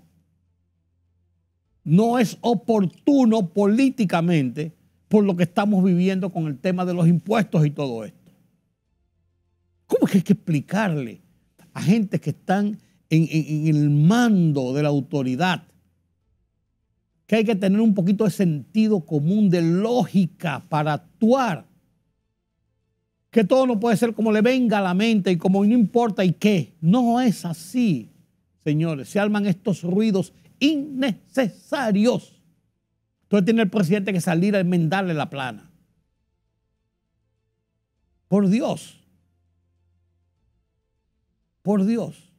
políticamente por lo que estamos viviendo con el tema de los impuestos y todo esto. ¿Cómo es que hay que explicarle a gente que están en el mando de la autoridad que hay que tener un poquito de sentido común, de lógica para actuar? Que todo no puede ser como le venga a la mente y como no importa y qué. No es así, señores. Se arman estos ruidos innecesarios. Entonces tiene el presidente que salir a enmendarle la plana. Por Dios. Por Dios.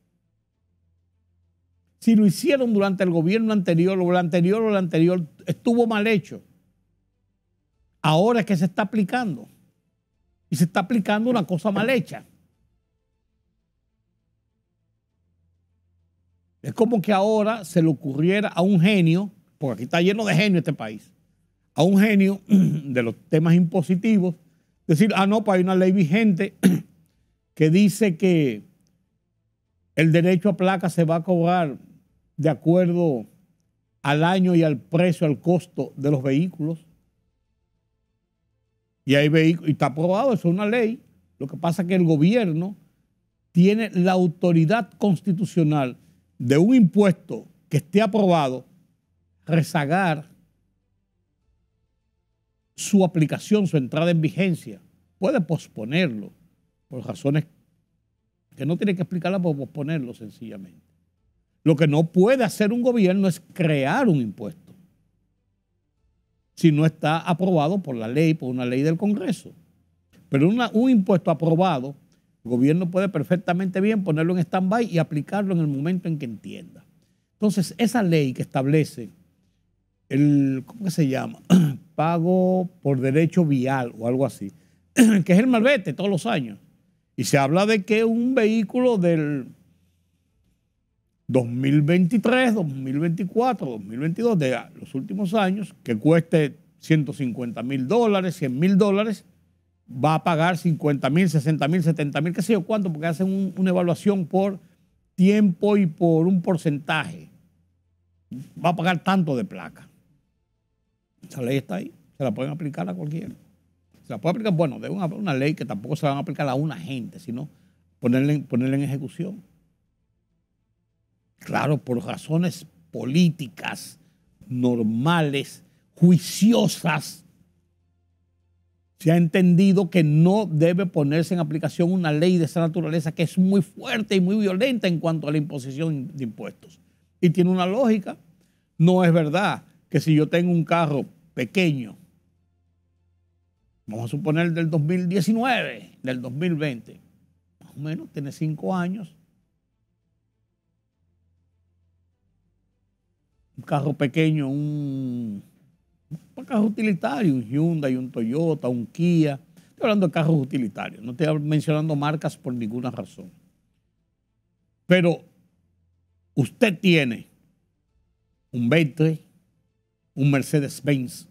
Si lo hicieron durante el gobierno anterior o el anterior estuvo mal hecho. Ahora es que se está aplicando. Y se está aplicando una cosa mal hecha. Es como que ahora se le ocurriera a un genio, porque aquí está lleno de genio este país, a un genio de los temas impositivos, decir, no, pues hay una ley vigente que dice que el derecho a placa se va a cobrar de acuerdo al año y al precio, al costo de los vehículos. Y hay vehículos, y está aprobado, eso es una ley. Lo que pasa es que el gobierno tiene la autoridad constitucional de un impuesto que esté aprobado, rezagar su aplicación, su entrada en vigencia. Puede posponerlo por razones que no tiene que explicarla, por posponerlo sencillamente. Lo que no puede hacer un gobierno es crear un impuesto si no está aprobado por la ley, por una ley del Congreso. Pero un impuesto aprobado, el gobierno puede perfectamente bien ponerlo en stand-by y aplicarlo en el momento en que entienda. Entonces, esa ley que establece ¿cómo que se llama? Pago por derecho vial o algo así, que es el malvete todos los años. Y se habla de que un vehículo del 2023, 2024, 2022, de los últimos años, que cueste $150,000, $100,000, va a pagar $50,000, $60,000, $70,000, qué sé yo cuánto, porque hacen una evaluación por tiempo y por un porcentaje. Va a pagar tanto de placa. Esa ley está ahí, se la pueden aplicar a cualquiera. Se la puede aplicar, bueno, de una ley que tampoco se la van a aplicar a una gente, sino ponerla en ejecución. Claro, por razones políticas, normales, juiciosas, se ha entendido que no debe ponerse en aplicación una ley de esa naturaleza que es muy fuerte y muy violenta en cuanto a la imposición de impuestos. Y tiene una lógica. No es verdad que si yo tengo un carro pequeño, vamos a suponer del 2019, del 2020, más o menos tiene 5 años, un carro pequeño, un carro utilitario, un Hyundai, un Toyota, un Kia. Estoy hablando de carros utilitarios, no estoy mencionando marcas por ninguna razón. Pero usted tiene un Bentley, un Mercedes-Benz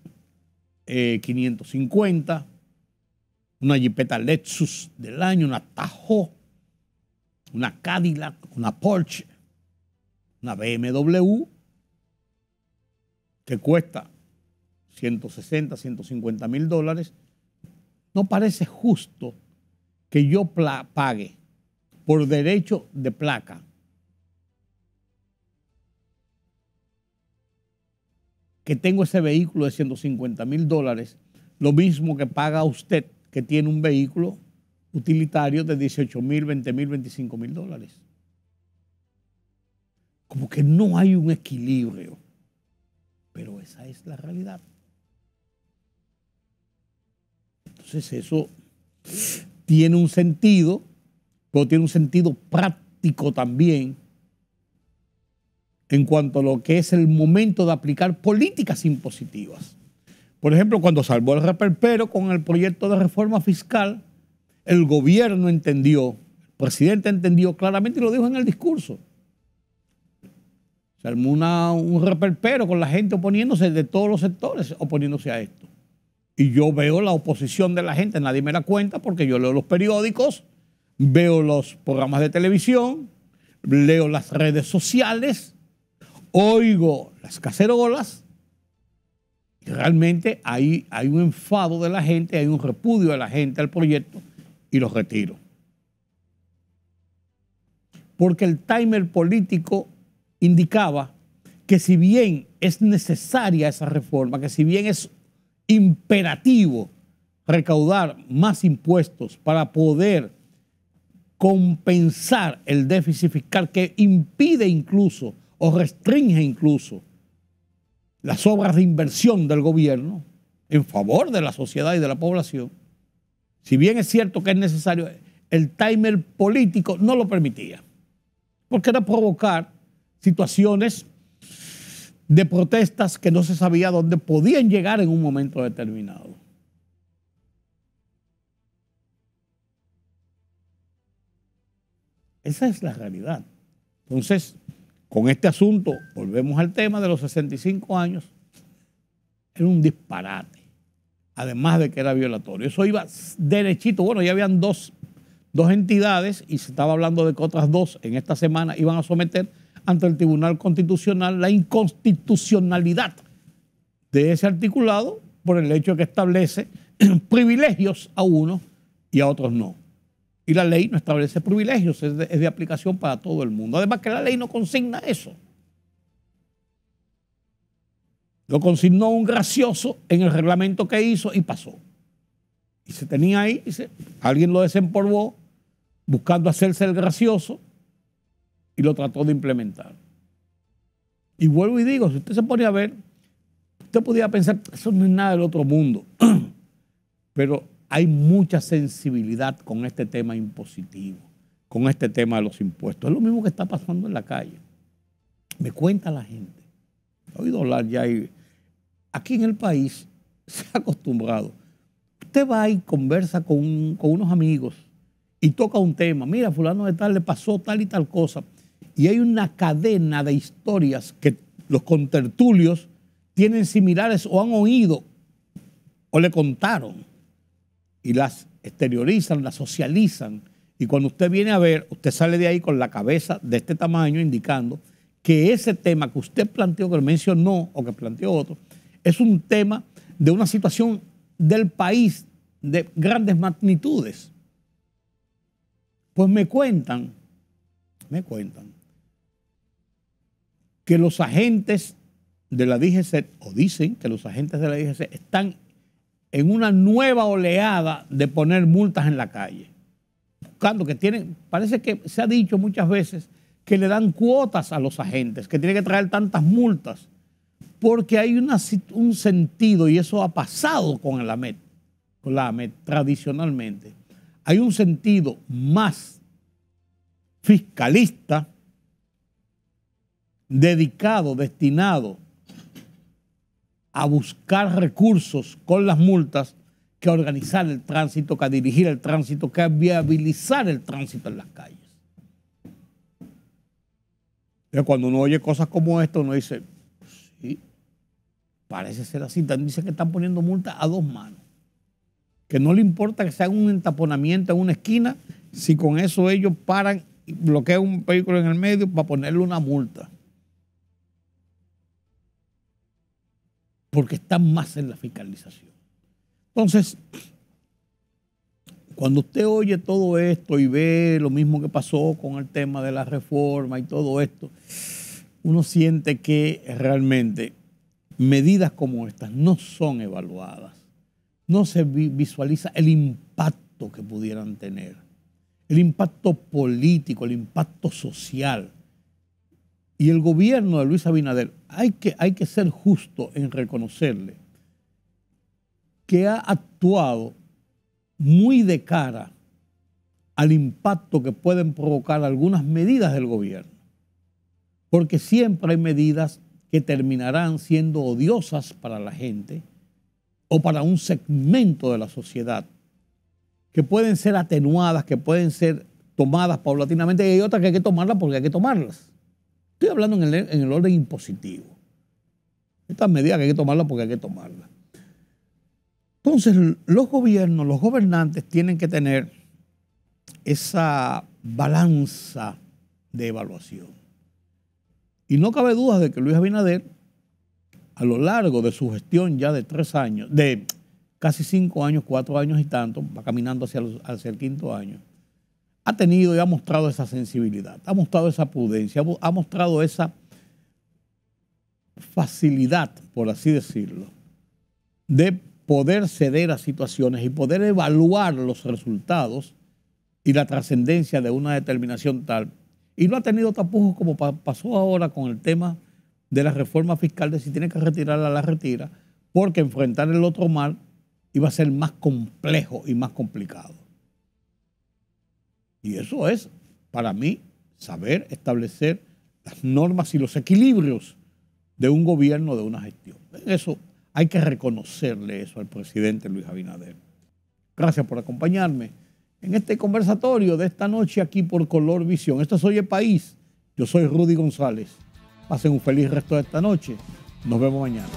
550, una Jeepeta Lexus del año, una Tahoe, una Cadillac, una Porsche, una BMW, que cuesta $160,000, $150,000, no parece justo que yo pague por derecho de placa que tengo ese vehículo de $150,000, lo mismo que paga usted que tiene un vehículo utilitario de $18,000, $20,000, $25,000. Como que no hay un equilibrio. Pero esa es la realidad. Entonces eso tiene un sentido, pero tiene un sentido práctico también en cuanto a lo que es el momento de aplicar políticas impositivas. Por ejemplo, cuando salvó el reperpero con el proyecto de reforma fiscal, el gobierno entendió, el presidente entendió claramente y lo dijo en el discurso. Se armó un reperpero con la gente oponiéndose de todos los sectores, oponiéndose a esto. Y yo veo la oposición de la gente, nadie me la cuenta porque yo leo los periódicos, veo los programas de televisión, leo las redes sociales, oigo las cacerolas y realmente hay un enfado de la gente, hay un repudio de la gente al proyecto y lo retiro. Porque el timer político indicaba que si bien es necesaria esa reforma, que si bien es imperativo recaudar más impuestos para poder compensar el déficit fiscal que impide incluso o restringe incluso las obras de inversión del gobierno en favor de la sociedad y de la población, si bien es cierto que es necesario, el timer político no lo permitía, porque era provocar situaciones de protestas que no se sabía dónde podían llegar en un momento determinado. Esa es la realidad. Entonces, con este asunto, volvemos al tema de los 65 años, era un disparate, además de que era violatorio. Eso iba derechito. Bueno, ya habían dos entidades y se estaba hablando de que otras dos en esta semana iban a someter ante el Tribunal Constitucional la inconstitucionalidad de ese articulado por el hecho de que establece privilegios a unos y a otros no. Y la ley no establece privilegios, es de aplicación para todo el mundo. Además que la ley no consigna eso. Lo consignó un gracioso en el reglamento que hizo y pasó. Y se tenía ahí, alguien lo desempolvó buscando hacerse el gracioso y lo trató de implementar. Y vuelvo y digo, si usted se pone a ver, usted podría pensar, eso no es nada del otro mundo. Pero hay mucha sensibilidad con este tema impositivo, con este tema de los impuestos. Es lo mismo que está pasando en la calle. Me cuenta la gente. He oído hablar ya. Aquí en el país se ha acostumbrado. Usted va y conversa con unos amigos y toca un tema. Mira, fulano de tal le pasó tal y tal cosa. Y hay una cadena de historias que los contertulios tienen similares o han oído o le contaron y las exteriorizan, las socializan. Y cuando usted viene a ver, usted sale de ahí con la cabeza de este tamaño indicando que ese tema que usted planteó, que mencionó o que planteó otro, es un tema de una situación del país de grandes magnitudes. Pues me cuentan que los agentes de la DGC, o dicen que los agentes de la DGC están en una nueva oleada de poner multas en la calle. Buscando que tienen, parece que se ha dicho muchas veces que le dan cuotas a los agentes, que tienen que traer tantas multas, porque hay un sentido, y eso ha pasado con la AMET tradicionalmente, hay un sentido más fiscalista, dedicado, destinado a buscar recursos con las multas, que a organizar el tránsito, que a dirigir el tránsito, que a viabilizar el tránsito en las calles. Pero cuando uno oye cosas como esta, uno dice, sí, parece ser así. Dicen que están poniendo multas a dos manos. Que no le importa que se haga un entaponamiento en una esquina, si con eso ellos paran y bloquean un vehículo en el medio para ponerle una multa. Porque están más en la fiscalización. Entonces, cuando usted oye todo esto y ve lo mismo que pasó con el tema de la reforma y todo esto, uno siente que realmente medidas como estas no son evaluadas. No se visualiza el impacto que pudieran tener, el impacto político, el impacto social. Y el gobierno de Luis Abinader, hay que ser justo en reconocerle que ha actuado muy de cara al impacto que pueden provocar algunas medidas del gobierno. Porque siempre hay medidas que terminarán siendo odiosas para la gente o para un segmento de la sociedad, que pueden ser atenuadas, que pueden ser tomadas paulatinamente, y hay otras que hay que tomarlas porque hay que tomarlas. Estoy hablando en el orden impositivo. Estas medidas que hay que tomarlas porque hay que tomarlas. Entonces, los gobiernos, los gobernantes tienen que tener esa balanza de evaluación. Y no cabe duda de que Luis Abinader, a lo largo de su gestión ya de 3 años, de casi 5 años, 4 años y tanto, va caminando hacia el 5º año, ha tenido y ha mostrado esa sensibilidad, ha mostrado esa prudencia, ha mostrado esa facilidad, por así decirlo, de poder ceder a situaciones y poder evaluar los resultados y la trascendencia de una determinación tal. Y no ha tenido tapujos como pasó ahora con el tema de la reforma fiscal, de si tiene que retirarla, la retira, porque enfrentar el otro mal iba a ser más complejo y más complicado. Y eso es, para mí, saber establecer las normas y los equilibrios de un gobierno, de una gestión. Eso hay que reconocerle eso al presidente Luis Abinader. Gracias por acompañarme en este conversatorio de esta noche aquí por Color Visión. Esto es Hoy el País. Yo soy Rudy González. Pasen un feliz resto de esta noche. Nos vemos mañana.